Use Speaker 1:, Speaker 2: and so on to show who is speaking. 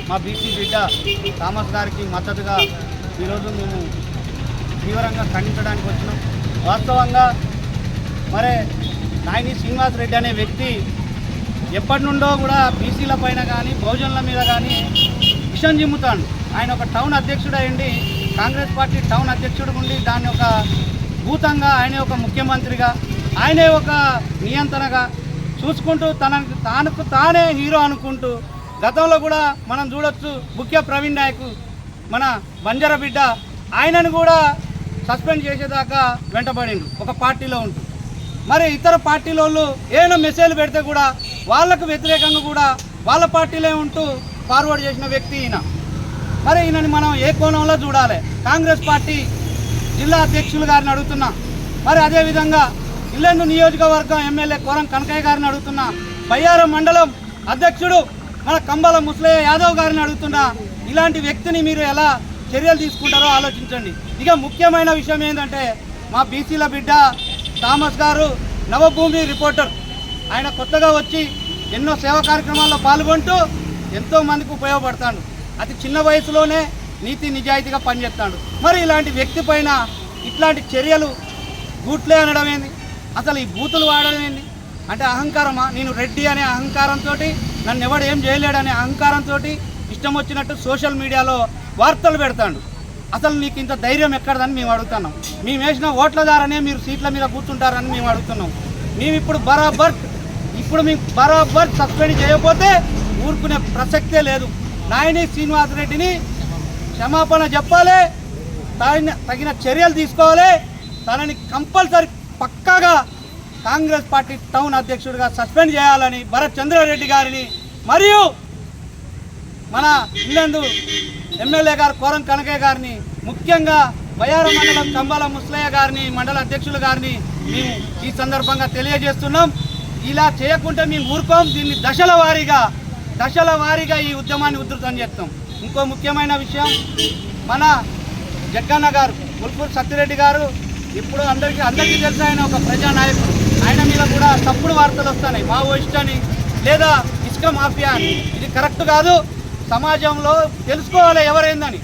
Speaker 1: మా బీసీ బిడ్డ థామస్ గారికి మద్దతుగా ఈరోజు మేము తీవ్రంగా ఖండించడానికి వచ్చినాం. వాస్తవంగా మరి నాయని శ్రీనివాసరెడ్డి అనే వ్యక్తి ఎప్పటి నుండో కూడా బీసీల పైన కానీ బహుజనుల మీద కానీ విషం జిమ్ముతాడు. ఆయన ఒక టౌన్ అధ్యక్షుడు అయ్యండి, కాంగ్రెస్ పార్టీ టౌన్ అధ్యక్షుడు ఉండి దాన్ని ఒక భూతంగా ఆయనే ఒక ముఖ్యమంత్రిగా ఆయనే ఒక నియంత్రణగా చూసుకుంటూ తనకు తానే హీరో అనుకుంటూ గతంలో కూడా మనం చూడొచ్చు. ముఖ్య ప్రవీణ్ నాయక్ మన బంజారా బిడ్డ ఆయనను కూడా సస్పెండ్ చేసేదాకా వెంటబడిండు ఒక పార్టీలో ఉంటూ. మరి ఇతర పార్టీల వాళ్ళు ఏమైనా మెసేజ్లు పెడితే కూడా వాళ్ళకు వ్యతిరేకంగా కూడా వాళ్ళ పార్టీలే ఉంటూ ఫార్వర్డ్ చేసిన వ్యక్తి ఈయన. మరి ఈయనని మనం ఏ కోణంలో చూడాలి? కాంగ్రెస్ పార్టీ జిల్లా అధ్యక్షులు గారిని అడుగుతున్నా, మరి అదేవిధంగా ఇల్లెందు నియోజకవర్గం ఎమ్మెల్యే కోరం కనకయ్య గారిని అడుగుతున్నా, బయ్యారం మండలం అధ్యక్షుడు మన కంబాల ముసలయ్య యాదవ్ గారిని అడుగుతున్నా, ఇలాంటి వ్యక్తిని మీరు ఎలా చర్యలు తీసుకుంటారో ఆలోచించండి. ఇక ముఖ్యమైన విషయం ఏంటంటే మా బీసీల బిడ్డ థామస్ గారు నవభూమి రిపోర్టర్. ఆయన కొత్తగా వచ్చి ఎన్నో సేవా కార్యక్రమాల్లో పాల్గొంటూ ఎంతోమందికి ఉపయోగపడతాడు. అతి చిన్న వయసులోనే నీతి నిజాయితీగా పనిచేస్తాడు. మరి ఇలాంటి వ్యక్తి పైన ఇట్లాంటి చర్యలు బూట్లే అనడం ఏంది? అసలు ఈ బూతులు వాడడం ఏంది? అంటే అహంకారమా? నేను రెడ్డి అనే అహంకారంతో, నన్ను ఎవడు ఏం చేయలేడనే అహంకారంతో ఇష్టం వచ్చినట్టు సోషల్ మీడియాలో వార్తలు పెడతాడు. అసలు నీకు ఇంత ధైర్యం ఎక్కడదని మేము అడుగుతున్నాం. మేము వేసిన ఓట్ల ద్వారానే మీరు సీట్ల మీద కూర్చుంటారని మేము అడుగుతున్నాం. మేము ఇప్పుడు బరాబర్ సస్పెండ్ చేయకపోతే ఊరుకునే ప్రసక్తే లేదు. నాయని శ్రీనివాసరెడ్డిని క్షమాపణ చెప్పాలి, తగిన చర్యలు తీసుకోవాలి. తనని కంపల్సరీ పక్కాగా కాంగ్రెస్ పార్టీ టౌన్ అధ్యక్షుడిగా సస్పెండ్ చేయాలని భరత్ చంద్రారెడ్డి గారిని, మరియు మన ఇల్లెందు ఎమ్మెల్యే గారు కోరం కనకయ్య గారిని, ముఖ్యంగా బయ్యారం మండలం కంబాల ముసలయ్య గారిని, మండల అధ్యక్షులు గారిని మేము ఈ సందర్భంగా తెలియజేస్తున్నాం. ఇలా చేయకుంటే మేము ఊరుకోం. దీన్ని దశల వారీగా ఈ ఉద్యమాన్ని ఉధృతం చేస్తాం. ఇంకో ముఖ్యమైన విషయం, మన జగ్గన్న గారు ముల్పూర్ సత్యరెడ్డి గారు ఇప్పుడు అందరికీ తెలుసు, ఆయన ఒక ప్రజానాయకుడు. ఆయన మీద కూడా తప్పుడు వార్తలు వస్తున్నాయి, మావోయిస్ట్ అని లేదా ఇసుక మాఫియా అని. ఇది కరెక్ట్ కాదు. సమాజంలో తెలుసుకోవాలి ఎవరైందని.